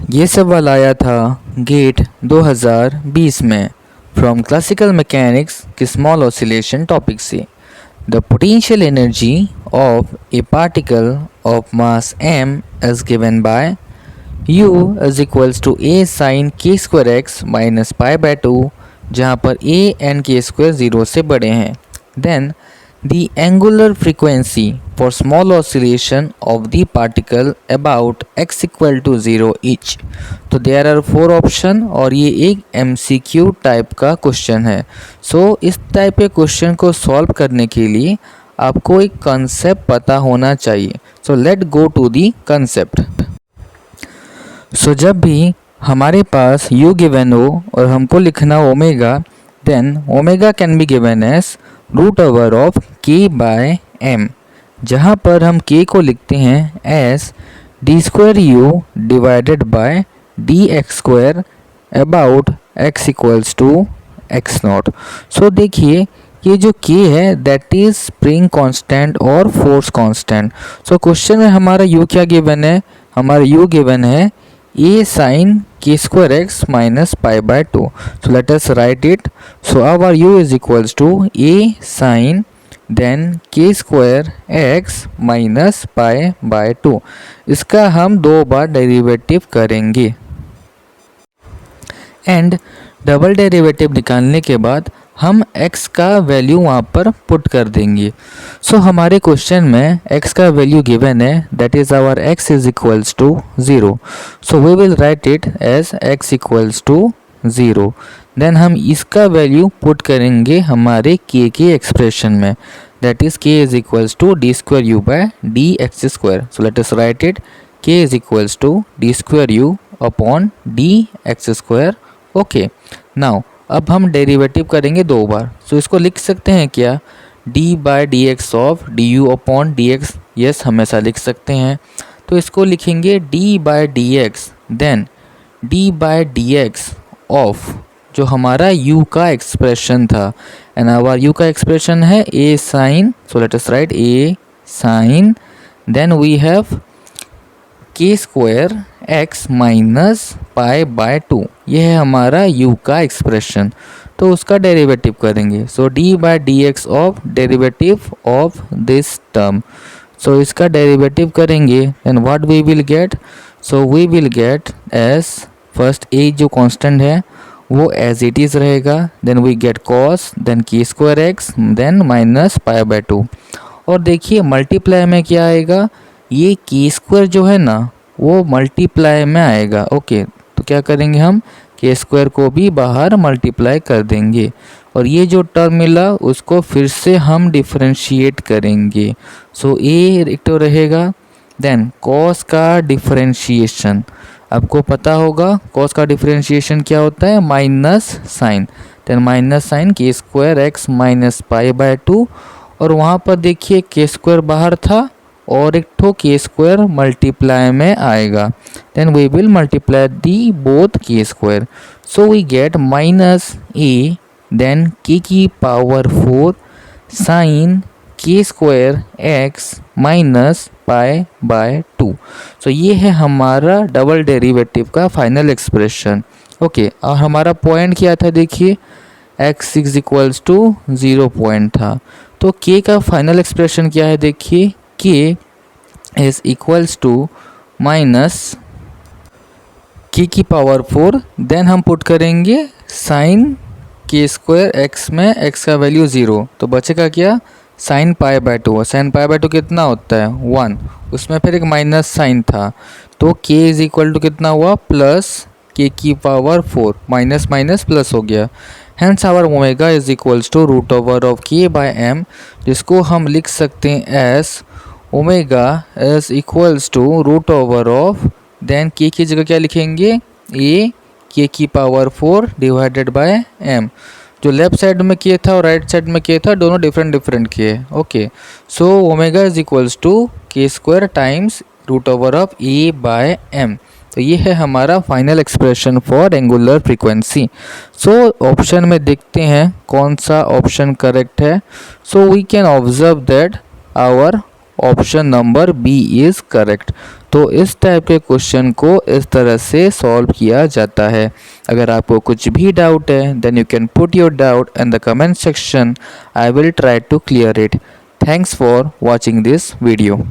ये सवाल आया था गेट 2020 में फ्रॉम क्लासिकल मैकेनिक्स के स्मॉल ऑसिलेशन टॉपिक से। The potential energy of a particle of mass m is given by u is equals to a sine k square x minus pi by 2, जहाँ पर a and k square 0 से बड़े हैं। Then the angular frequency for small oscillation of the particle about x equal to 0 each। तो there are 4 option और ये एक MCQ type का क्वेश्चन है। इस टाइप के क्वेश्चन को सॉल्व करने के लिए आपको एक कंसेप्ट पता होना चाहिए। Let go to the concept. जब भी हमारे पास u गिवन हो और हमको लिखना omega, then omega can be given as root over of k by m, जहाँ पर हम k को लिखते हैं as D square U divided by D X square about x equals to X not. देखिए ये जो k है दैट इज स्प्रिंग कांस्टेंट और फोर्स कांस्टेंट। क्वेश्चन में हमारा u क्या गिवन है? हमारा u गिवन है a sine k square x minus pi by 2. Let us write it. Our u is equals to a sin then k square x minus pi by 2. इसका हम 2 बार derivative करेंगे and double derivative निकालने के बाद हम x का value वहाँ पर पुट कर देंगे। हमारे क्वेश्चन में x का वैल्यू गिवन है that is our x is equals to 0। We will write it as x equals to 0। Then हम इसका वैल्यू पुट करेंगे हमारे k के एक्सप्रेशन में that is k is equals to D square U by D X square. Let us write it k is equals to D square U upon D X square. Okay, now अब हम derivative करेंगे 2 बार। इसको लिख सकते हैं क्या? d by D X of D U upon D X. Yes, हमेशा लिख सकते हैं। तो इसको लिखेंगे d by D X then d by D X of जो हमारा u का एक्सप्रेशन था एंड आवर u का एक्सप्रेशन है a sine. Let us write a sine then we have k square x minus pi by 2। ये है हमारा u का एक्सप्रेशन। तो उसका डेरिवेटिव करेंगे। d by D X of derivative of this term. इसका डेरिवेटिव करेंगे and what we will get? We will get as first a जो कांस्टेंट है वो एज इट इज़ रहेगा। Then we get cos then k square x then minus pi by 2। और देखिए multiply में क्या आएगा? ये k स्क्वायर जो है ना वो मल्टीप्लाई में आएगा। ओके, तो क्या करेंगे हम k स्क्वायर को भी बाहर मल्टीप्लाई कर देंगे और ये जो टर्म मिला उसको फिर से हम डिफरेंशिएट करेंगे। a तो रहेगा देन cos का डिफरेंशिएशन। आपको पता होगा cos का डिफरेंशिएशन क्या होता है? Minus sine then minus sine k square x minus pi by 2। और वहाँ पर देखिए k स्क्वायर बाहर था और एक ठो k स्क्वायर मल्टीप्लाई में आएगा। Then we will multiply the both k square. We get minus a then k की power 4 sine k square x minus pi by 2। ये है हमारा डबल डेरिवेटिव का फाइनल एक्सप्रेशन। ओके, और हमारा पॉइंट क्या था? देखिए x is equals to 0 point था। तो k का फाइनल एक्सप्रेशन क्या है? देखिए k is equals to minus k की पावर 4 देन हम पुट करेंगे साइन k स्क्वायर x में x का वैल्यू 0। तो बचेगा क्या? Sine pi by 2। Sine pi by 2 कितना होता है? 1। उसमें फिर एक माइनस साइन था तो k इज इक्वल टू कितना हुआ? प्लस k की पावर 4। माइनस माइनस प्लस हो गया। Hence our omega is equals to root over of k by m, जिसको हम लिख सकते हैं as omega is equals to root over of then k की जगह क्या लिखेंगे? a k की पावर 4 डिवाइडेड बाय m। जो लेफ्ट साइड में k था और राइट साइड में k था दोनों डिफरेंट k है। Okay, omega is equals to k square times root over of a by m। तो ये है हमारा final expression for angular frequency. Option में देखते हैं कौन सा ऑप्शन करेक्ट है। We can observe that our option number B is correct. तो इस टाइप के क्वेश्चन को इस तरह से सॉल्व किया जाता है। अगर आपको कुछ भी डाउट है then you can put your doubt in the comment section. I will try to clear it. Thanks for watching this video.